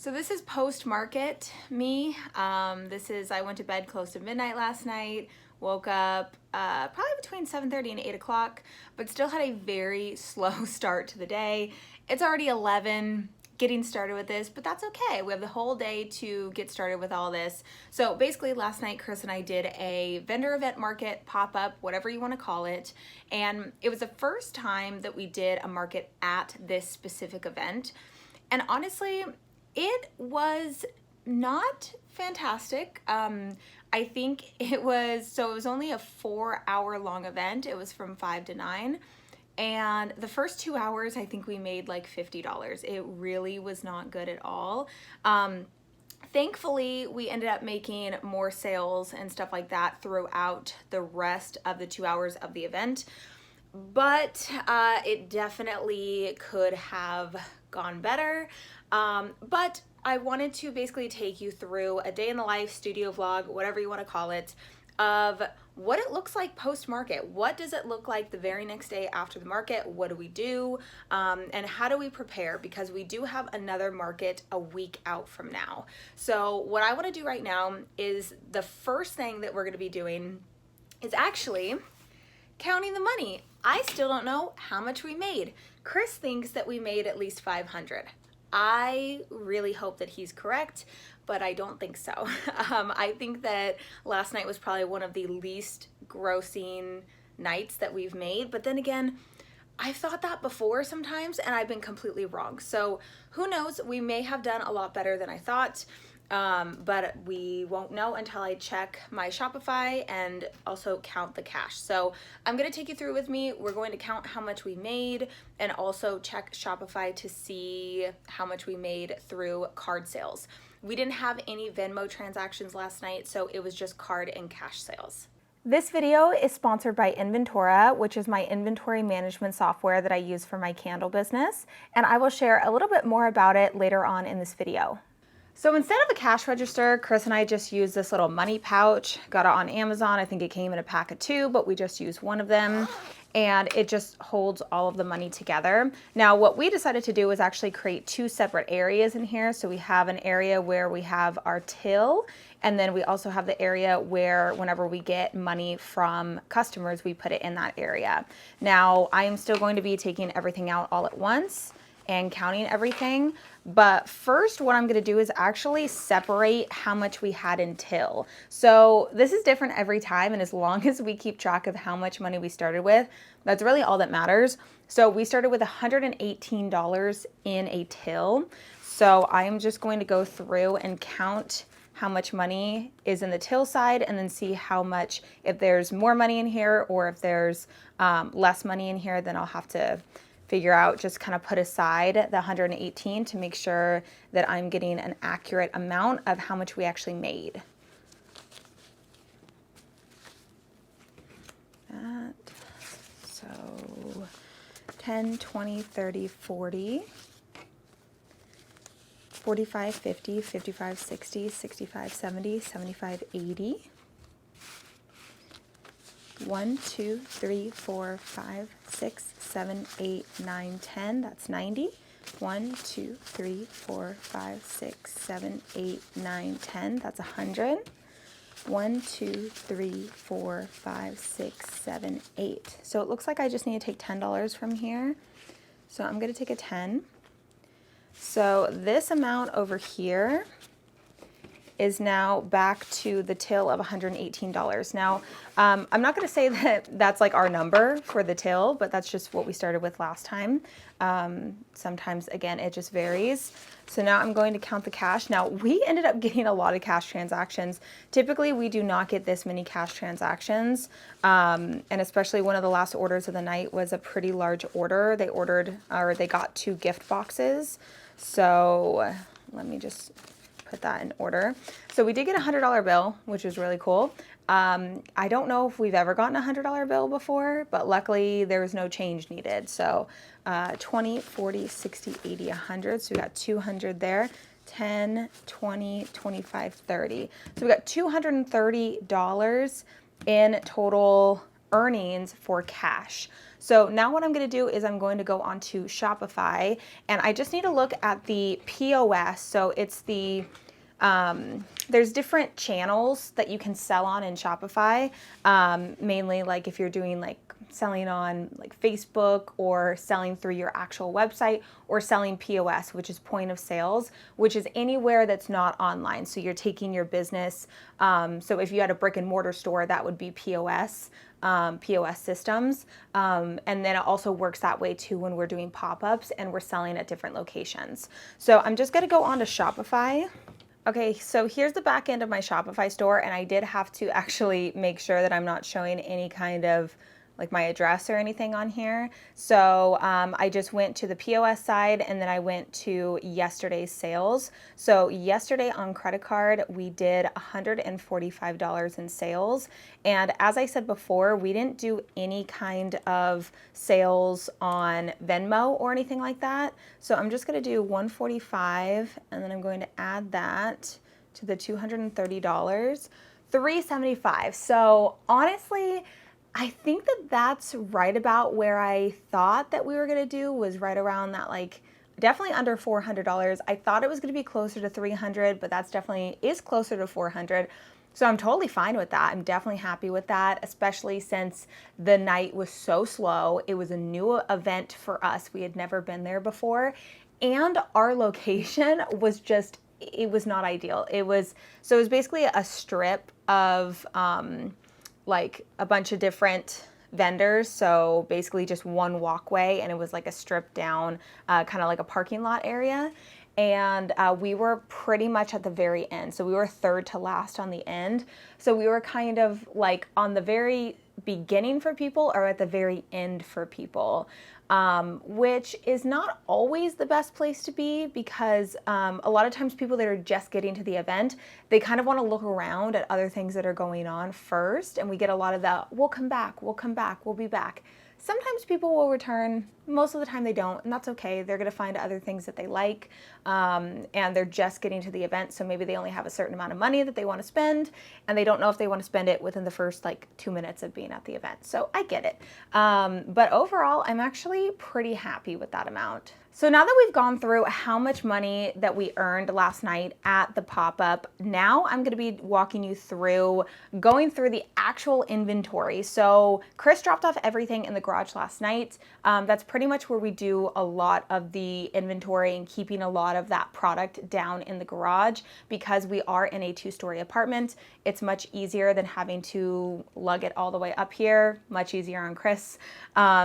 So this is post-market me. I went to bed close to midnight last night, woke up probably between 7:30 and 8 o'clock, but still had a very slow start to the day. It's already 11, getting started with this, but that's okay. We have the whole day to get started with all this. So basically last night, Chris and I did a vendor event market, pop-up, whatever you want to call it. And it was the first time that we did a market at this specific event. And honestly, it was not fantastic. I think it was only a 4-hour long event. It was from 5 to 9. And the first 2 hours, I think we made like $50. It really was not good at all. Thankfully, we ended up making more sales and stuff like that throughout the rest of the 2 hours of the event. But it definitely could have gone better. But I wanted to basically take you through a day in the life studio vlog, whatever you want to call it, of what it looks like post-market. What does it look like the very next day after the market? What do we do? And how do we prepare? Because we do have another market a week out from now. So what I want to do right now is the first thing that we're going to be doing is actually counting the money. I still don't know how much we made. Chris thinks that we made at least 500. I really hope that he's correct, but I don't think so. I think that last night was probably one of the least grossing nights that we've made, but then again, I've thought that before sometimes and I've been completely wrong. So who knows, we may have done a lot better than I thought. But we won't know until I check my Shopify and also count the cash. So I'm going to take you through with me. We're going to count how much we made and also check Shopify to see how much we made through card sales. We didn't have any Venmo transactions last night, so it was just card and cash sales. This video is sponsored by Inventora, which is my inventory management software that I use for my candle business, and I will share a little bit more about it later on in this video. So instead of a cash register, Chris and I just used this little money pouch. Got it on Amazon. I think it came in a pack of 2, but we just used one of them. And it just holds all of the money together. Now, what we decided to do is actually create 2 separate areas in here. So we have an area where we have our till, and then we also have the area where whenever we get money from customers, we put it in that area. Now, I am still going to be taking everything out all at once and counting everything. But first, what I'm gonna do is actually separate how much we had in till. So this is different every time, and as long as we keep track of how much money we started with, that's really all that matters. So we started with $118 in a till. So I am just going to go through and count how much money is in the till side and then see how much, if there's more money in here or if there's less money in here, then I'll have to figure out, just kind of put aside the 118 to make sure that I'm getting an accurate amount of how much we actually made. So 10, 20, 30, 40, 45, 50, 55, 60, 65, 70, 75, 80. 1, 2, 3, 4, 5, 6, 7, 8, 9, 10. That's 90. 1, 2, 3, 4, 5, 6, 7, 8, 9, 10. That's 100. 1, 2, 3, 4, 5, 6, 7, 8. So it looks like I just need to take $10 from here. So I'm going to take a 10. So this amount over here is now back to the till of $118. Now, I'm not gonna say that that's like our number for the till, but that's just what we started with last time. Sometimes, again, it just varies. So now I'm going to count the cash. Now, we ended up getting a lot of cash transactions. Typically, we do not get this many cash transactions. And especially one of the last orders of the night was a pretty large order. They got 2 gift boxes. So let me just put that in order. So we did get a $100 bill, which is really cool. I don't know if we've ever gotten a $100 bill before, but luckily there was no change needed. So 20, 40, 60, 80, 100. So we got 200 there. 10, 20, 25, 30. So we got $230 in total earnings for cash. So now what I'm going to do is I'm going to go onto Shopify, and I just need to look at the POS. So it's the there's different channels that you can sell on in Shopify, mainly like if you're doing like selling on like Facebook or selling through your actual website, or selling POS, which is point of sales, which is anywhere that's not online. So you're taking your business. So if you had a brick and mortar store, that would be POS. POS systems. And then it also works that way too when we're doing pop-ups and we're selling at different locations. So I'm just going to go on to Shopify. Okay, so here's the back end of my Shopify store, and I did have to actually make sure that I'm not showing any kind of like my address or anything on here. So I just went to the POS side, and then I went to yesterday's sales. So yesterday on credit card, we did $145 in sales. And as I said before, we didn't do any kind of sales on Venmo or anything like that. So I'm just gonna do 145, and then I'm going to add that to the $230, $375. So honestly, I think that that's right about where I thought that we were gonna do, was right around that, like definitely under $400. I thought it was gonna be closer to 300, but that's definitely is closer to 400. So I'm totally fine with that. I'm definitely happy with that, especially since the night was so slow. It was a new event for us. We had never been there before. And our location was just, it was not ideal. It was basically a strip of, like a bunch of different vendors. So basically just one walkway, and it was like a stripped down, kind of like a parking lot area. And we were pretty much at the very end. So we were third to last on the end. So we were kind of like on the very beginning for people, or at the very end for people, which is not always the best place to be, because a lot of times people that are just getting to the event, they kind of want to look around at other things that are going on first, and we get a lot of the, we'll come back, we'll be back. Sometimes people will return. Most of the time they don't, and that's okay. They're gonna find other things that they like, and they're just getting to the event, so maybe they only have a certain amount of money that they wanna spend, and they don't know if they wanna spend it within the first like 2 minutes of being at the event. So I get it. But overall, I'm actually pretty happy with that amount. So now that we've gone through how much money that we earned last night at the pop-up, now I'm gonna be walking you through going through the actual inventory. So Chris dropped off everything in the garage last night. That's pretty much where we do a lot of the inventory and keeping a lot of that product down in the garage, because we are in a 2-story apartment. It's much easier than having to lug it all the way up here, much easier on Chris.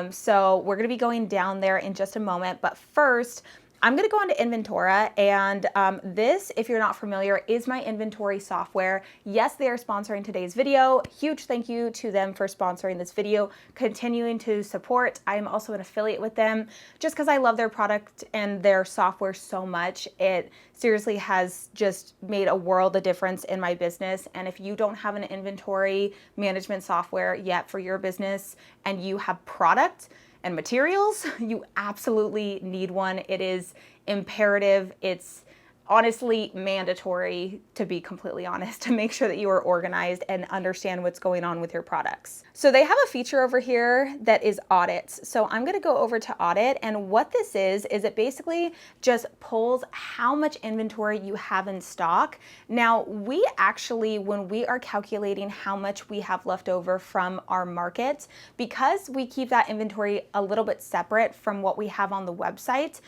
So we're gonna be going down there in just a moment, but first, I'm gonna go into Inventora, and this, if you're not familiar, is my inventory software. Yes, they are sponsoring today's video. Huge thank you to them for sponsoring this video, continuing to support. I am also an affiliate with them just because I love their product and their software so much. It seriously has just made a world of difference in my business. And if you don't have an inventory management software yet for your business, and you have product and materials, you absolutely need one. It is imperative. It's honestly mandatory, to be completely honest, to make sure that you are organized and understand what's going on with your products. So they have a feature over here that is audits. So I'm gonna go over to audit, and what this is it basically just pulls how much inventory you have in stock. Now, we actually, when we are calculating how much we have left over from our market, because we keep that inventory a little bit separate from what we have on the website,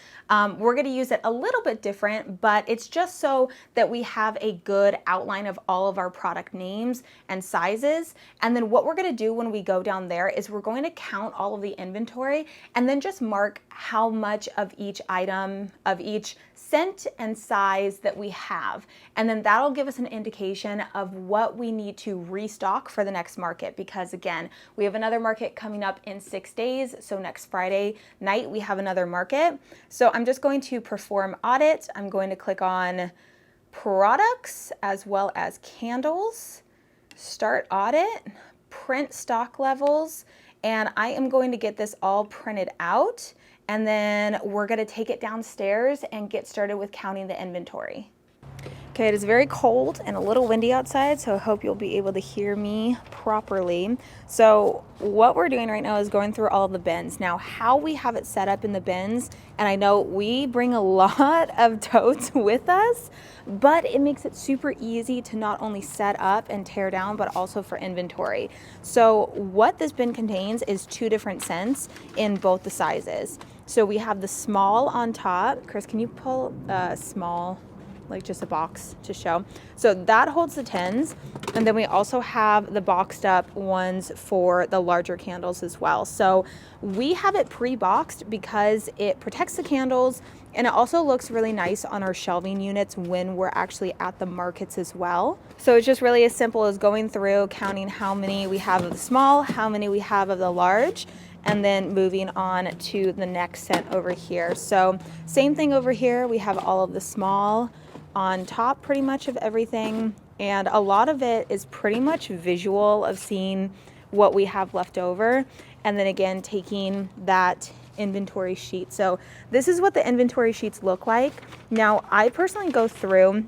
we're gonna use it a little bit different, but it's just so that we have a good outline of all of our product names and sizes. And then what we're gonna do when we go down there is we're going to count all of the inventory, and then just mark how much of each item, of each scent and size that we have. And then that'll give us an indication of what we need to restock for the next market, because again, we have another market coming up in 6 days. So next Friday night, we have another market. So I'm just going to perform audit. I'm going to click on products as well as candles, start audit, print stock levels, and I am going to get this all printed out, and then we're gonna take it downstairs and get started with counting the inventory. Okay, it is very cold and a little windy outside, so I hope you'll be able to hear me properly. So what we're doing right now is going through all of the bins. Now, how we have it set up in the bins, and I know we bring a lot of totes with us, but it makes it super easy to not only set up and tear down, but also for inventory. So what this bin contains is 2 different scents in both the sizes. So we have the small on top. Chris, can you pull small, like just a box to show? So that holds the 10s, and then we also have the boxed up ones for the larger candles as well. So we have it pre-boxed because it protects the candles, and it also looks really nice on our shelving units when we're actually at the markets as well. So it's just really as simple as going through, counting how many we have of the small, how many we have of the large, and then moving on to the next scent over here. So same thing over here, we have all of the small on top pretty much of everything, and a lot of it is pretty much visual of seeing what we have left over, and then again taking that inventory sheet. So this is what the inventory sheets look like. Now I personally go through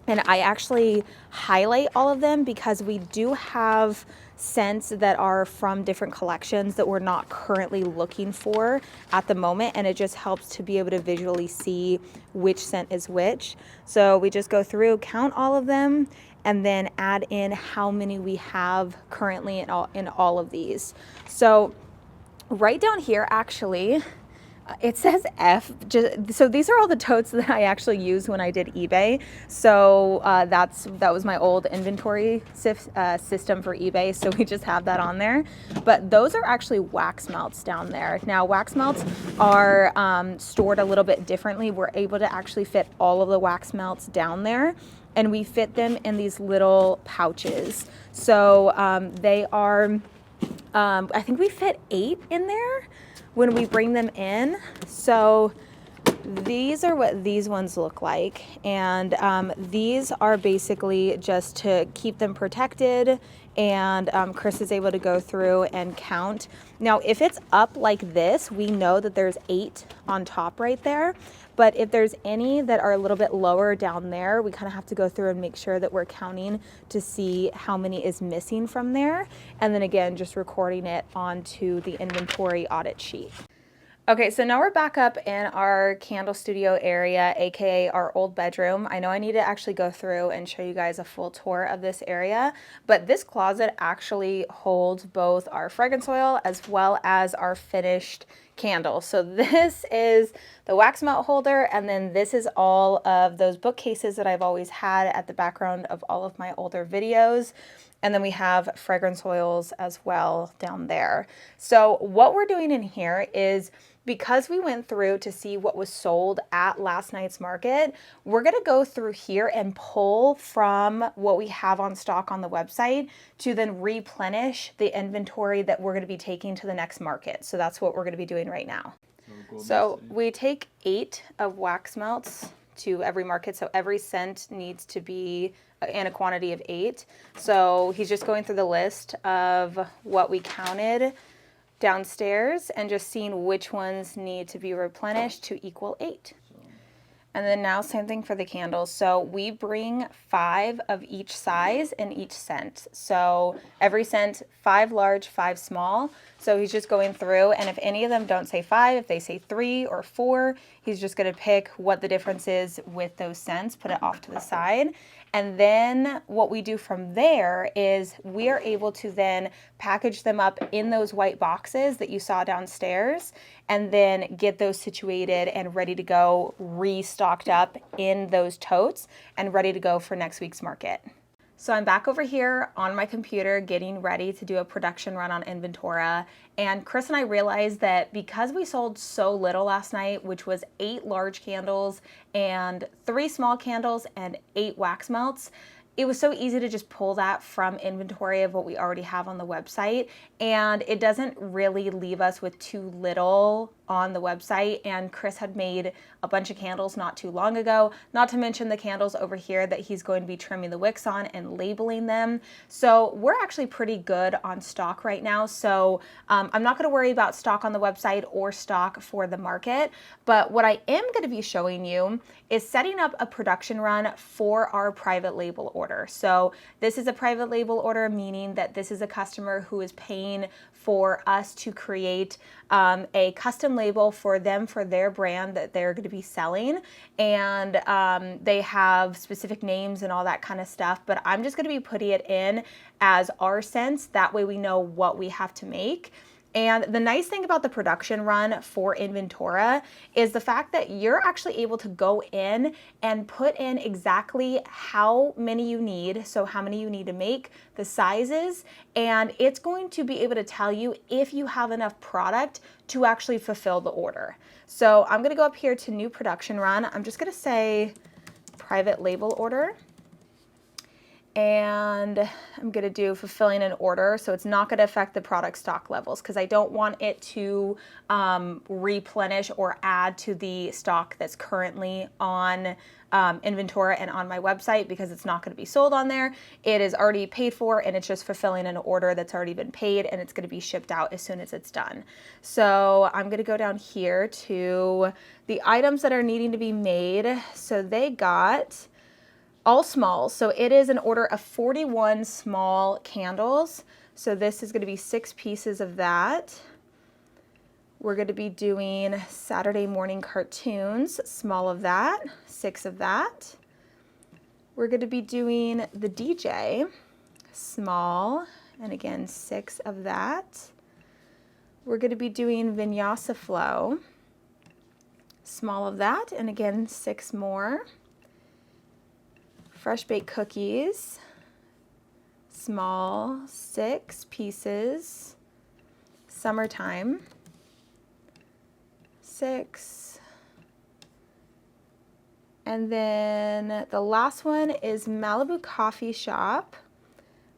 and I actually highlight all of them because we do have scents that are from different collections that we're not currently looking for at the moment, and it just helps to be able to visually see which scent is which. So we just go through, count all of them, and then add in how many we have currently in all of these. So right down here, actually, it says F. So these are all the totes that I actually used when I did eBay. So that was my old inventory system for eBay. So we just have that on there. But those are actually wax melts down there. Now wax melts are stored a little bit differently. We're able to actually fit all of the wax melts down there, and we fit them in these little pouches. So they are, I think we fit 8 in there when we bring them in. So these are what these ones look like, and these are basically just to keep them protected, and Chris is able to go through and count. Now if it's up like this, we know that there's 8 on top right there, but if there's any that are a little bit lower down there, we kind of have to go through and make sure that we're counting to see how many is missing from there, and then again just recording it onto the inventory audit sheet. Okay, so now we're back up in our candle studio area, aka our old bedroom. I know I need to actually go through and show you guys a full tour of this area, but this closet actually holds both our fragrance oil as well as our finished candles. So this is the wax melt holder, and then this is all of those bookcases that I've always had at the background of all of my older videos. And then we have fragrance oils as well down there. So what we're doing in here is, because we went through to see what was sold at last night's market, we're gonna go through here and pull from what we have on stock on the website to then replenish the inventory that we're gonna be taking to the next market. So that's what we're gonna be doing right now. So we take 8 of wax melts to every market. So every scent needs to be in a quantity of 8. So he's just going through the list of what we counted downstairs and just seeing which ones need to be replenished to equal 8. And then now same thing for the candles. So we bring 5 of each size in each scent. So every scent, 5 large, 5 small. So he's just going through, and if any of them don't say 5, if they say 3 or 4, he's just gonna pick what the difference is with those scents, put it off to the side. And then what we do from there is we are able to then package them up in those white boxes that you saw downstairs, and then get those situated and ready to go, restocked up in those totes and ready to go for next week's market. So I'm back over here on my computer getting ready to do a production run on Inventora, and Chris and I realized that because we sold so little last night, which was 8 large candles and 3 small candles and 8 wax melts, it was so easy to just pull that from inventory of what we already have on the website, and it doesn't really leave us with too little on the website, and Chris had made a bunch of candles not too long ago, not to mention the candles over here that he's going to be trimming the wicks on and labeling them. So we're actually pretty good on stock right now. So I'm not going to worry about stock on the website or stock for the market, but what I am going to be showing you is setting up a production run for our private label order. So this is a private label order, meaning that this is a customer who is paying for us to create a custom label for them, for their brand that they're going to be selling. And they have specific names and all that kind of stuff, but I'm just going to be putting it in as our scents. That way we know what we have to make. And the nice thing about the production run for Inventora is the fact that you're actually able to go in and put in exactly how many you need, so how many you need to make, the sizes, and it's going to be able to tell you if you have enough product to actually fulfill the order. So I'm going to go up here to new production run. I'm just going to say private label order. And I'm going to do fulfilling an order, so it's not going to affect the product stock levels because I don't want it to replenish or add to the stock that's currently on Inventora and on my website, because it's not going to be sold on there. It is already paid for, and it's just fulfilling an order that's already been paid, and it's going to be shipped out as soon as it's done. So I'm going to go down here to the items that are needing to be made. So they got all smalls. So it is an order of 41 small candles. So this is going to be 6 pieces of that. We're going to be doing Saturday morning cartoons, small of that, 6 of that. We're going to be doing the DJ, small, and again, 6 of that. We're going to be doing Vinyasa Flow, small of that, and again, 6 more. Fresh baked cookies, small, 6 pieces. Summertime, 6. And then the last one is Malibu Coffee Shop,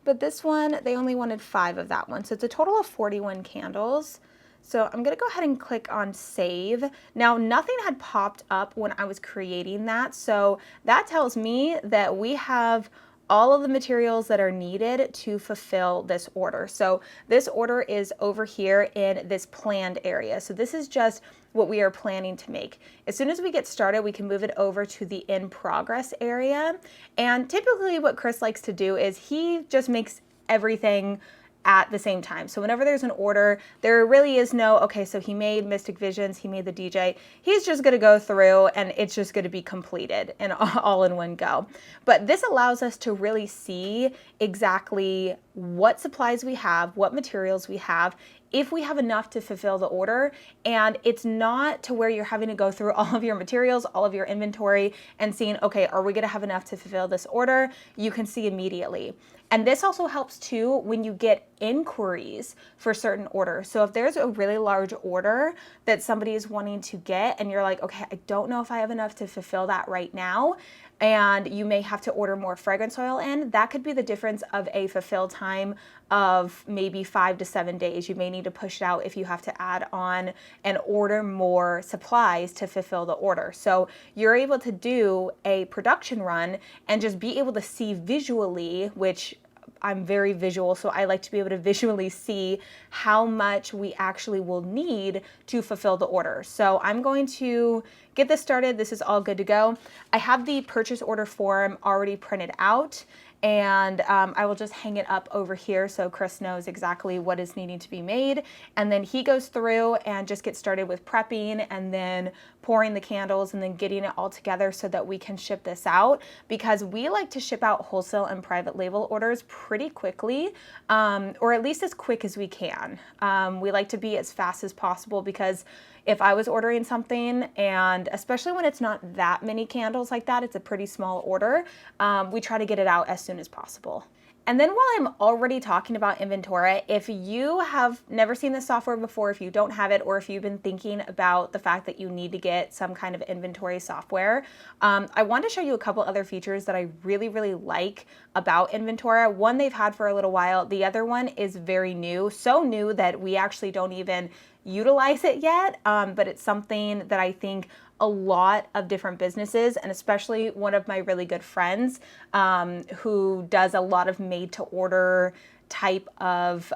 but this one, they only wanted 5 of that one. So it's a total of 41 candles. So I'm going to go ahead and click on save. Now, nothing had popped up when I was creating that. So that tells me that we have all of the materials that are needed to fulfill this order. So this order is over here in this planned area. So this is just what we are planning to make. As soon as we get started, we can move it over to the in progress area. And typically what Chris likes to do is he just makes everything at the same time. So whenever there's an order, there really is no, okay, so he made Mystic Visions, he made the DJ. He's just going to go through and it's just going to be completed and all in one go. But this allows us to really see exactly what supplies we have, what materials we have, if we have enough to fulfill the order. And it's not to where you're having to go through all of your materials, all of your inventory, and seeing, okay, are we going to have enough to fulfill this order? You can see immediately. And this also helps too when you get inquiries for certain orders. So if there's a really large order that somebody is wanting to get and you're like, okay, I don't know if I have enough to fulfill that right now, and you may have to order more fragrance oil in, that could be the difference of a fulfill time of maybe 5 to 7 days. You may need to push it out if you have to add on and order more supplies to fulfill the order. So you're able to do a production run and just be able to see visually, which I'm very visual, so I like to be able to visually see how much we actually will need to fulfill the order. So I'm going to get this started. This is all good to go. I have the purchase order form already printed out, and I will just hang it up over here so Chris knows exactly what is needing to be made. And then he goes through and just gets started with prepping and then pouring the candles and then getting it all together so that we can ship this out, because we like to ship out wholesale and private label orders pretty quickly, or at least as quick as we can. We like to be as fast as possible, because if I was ordering something, and especially when it's not that many candles like that, it's a pretty small order, we try to get it out as soon as possible. And then while I'm already talking about Inventora, if you have never seen this software before, if you don't have it, or if you've been thinking about the fact that you need to get some kind of inventory software, I want to show you a couple other features that I really, really like about Inventora. One they've had for a little while. The other one is very new, so new that we actually don't even utilize it yet, but it's something that I think a lot of different businesses, and especially one of my really good friends who does a lot of made to order type of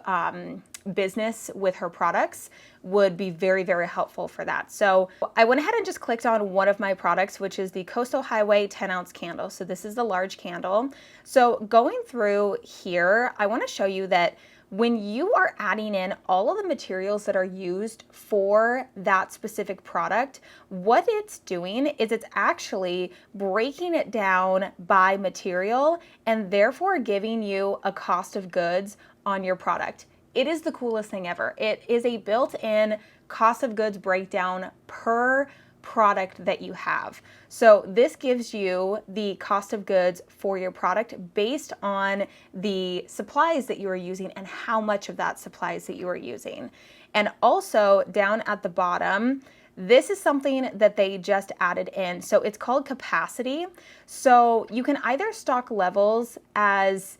business with her products, would be very, very helpful for that. So I went ahead and just clicked on one of my products, which is the Coastal Highway 10-ounce candle. So this is the large candle. So going through here, I want to show you that when you are adding in all of the materials that are used for that specific product, what it's doing is it's actually breaking it down by material and therefore giving you a cost of goods on your product. It is the coolest thing ever. It is a built-in cost of goods breakdown per product that you have. So this gives you the cost of goods for your product based on the supplies that you are using and how much of that supplies that you are using. And also down at the bottom, this is something that they just added in. So it's called capacity. So you can either stock levels as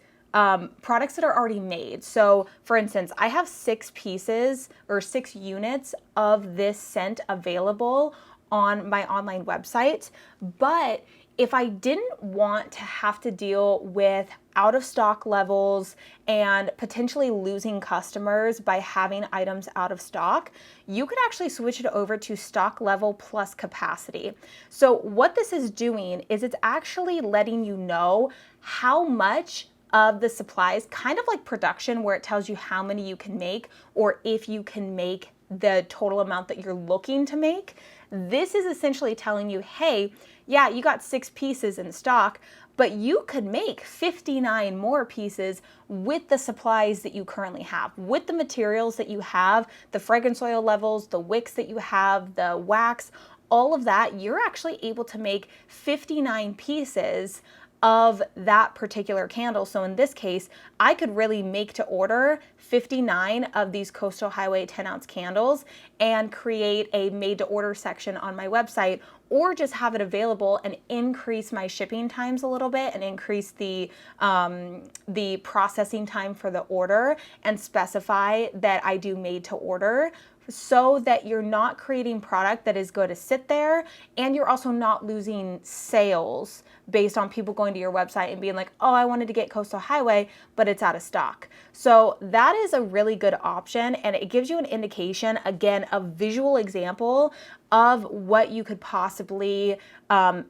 products that are already made. So for instance, I have 6 pieces or 6 units of this scent available on my online website. But if I didn't want to have to deal with out of stock levels and potentially losing customers by having items out of stock, you could actually switch it over to stock level plus capacity. So what this is doing is it's actually letting you know how much of the supplies, kind of like production where it tells you how many you can make or if you can make the total amount that you're looking to make. This is essentially telling you, hey, yeah, you got 6 pieces in stock, but you could make 59 more pieces with the supplies that you currently have, with the materials that you have, the fragrance oil levels, the wicks that you have, the wax, all of that. You're actually able to make 59 pieces of that particular candle. So in this case, I could really make to order 59 of these Coastal Highway 10-ounce candles and create a made to order section on my website, or just have it available and increase my shipping times a little bit and increase the processing time for the order and specify that I do made to order, so that you're not creating product that is going to sit there, and you're also not losing sales based on people going to your website and being like, oh, I wanted to get Coastal Highway, but it's out of stock. So that is a really good option, and it gives you an indication, again, a visual example of what you could possibly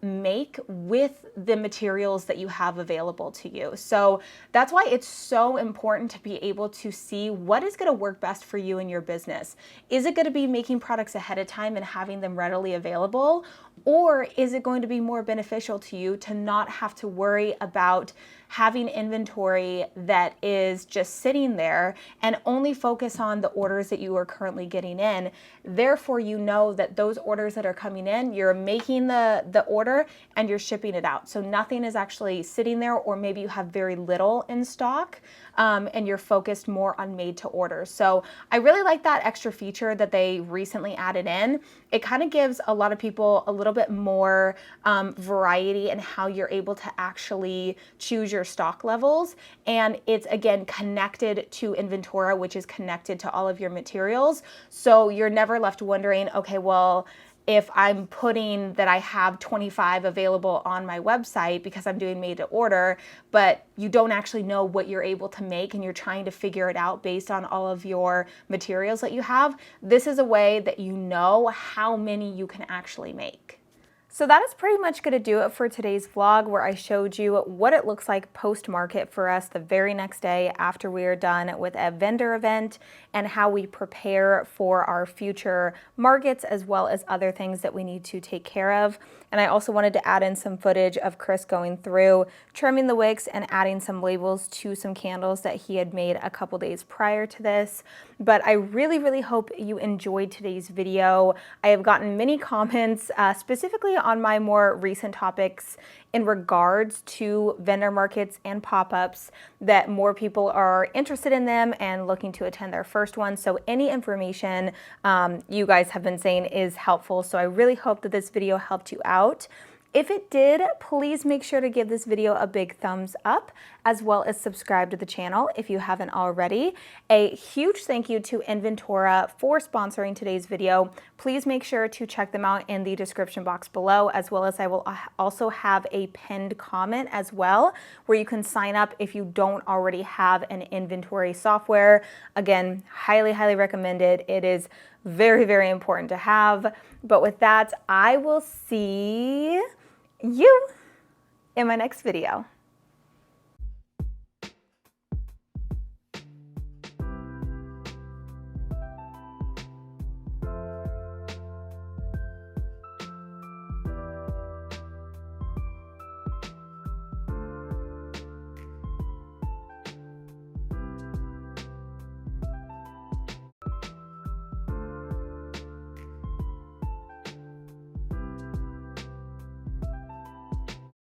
make with the materials that you have available to you. So that's why it's so important to be able to see what is going to work best for you in your business. Is it going to be making products ahead of time and having them readily available? Or is it going to be more beneficial to you to not have to worry about having inventory that is just sitting there and only focus on the orders that you are currently getting in? Therefore, you know that those orders that are coming in, you're making the order and you're shipping it out. So nothing is actually sitting there, or maybe you have very little in stock and you're focused more on made to order. So I really like that extra feature that they recently added in. It kind of gives a lot of people a little bit more variety in how you're able to actually choose your stock levels. And it's, again, connected to Inventora, which is connected to all of your materials. So you're never left wondering, okay, well, if I'm putting that I have 25 available on my website because I'm doing made to order, but you don't actually know what you're able to make and you're trying to figure it out based on all of your materials that you have, this is a way that you know how many you can actually make. So that is pretty much going to do it for today's vlog, where I showed you what it looks like post-market for us the very next day after we are done with a vendor event, and how we prepare for our future markets as well as other things that we need to take care of. And I also wanted to add in some footage of Chris going through, trimming the wicks and adding some labels to some candles that he had made a couple days prior to this. But I really, really hope you enjoyed today's video. I have gotten many comments specifically on my more recent topics in regards to vendor markets and pop-ups, that more people are interested in them and looking to attend their first one. So any information you guys have been saying is helpful. So I really hope that this video helped you out. If it did, please make sure to give this video a big thumbs up, as well as subscribe to the channel if you haven't already. A huge thank you to Inventora for sponsoring today's video. Please make sure to check them out in the description box below, as well as I will also have a pinned comment as well, where you can sign up if you don't already have an inventory software. Again, highly, highly recommended. It is very, very important to have. But with that, I will see you in my next video.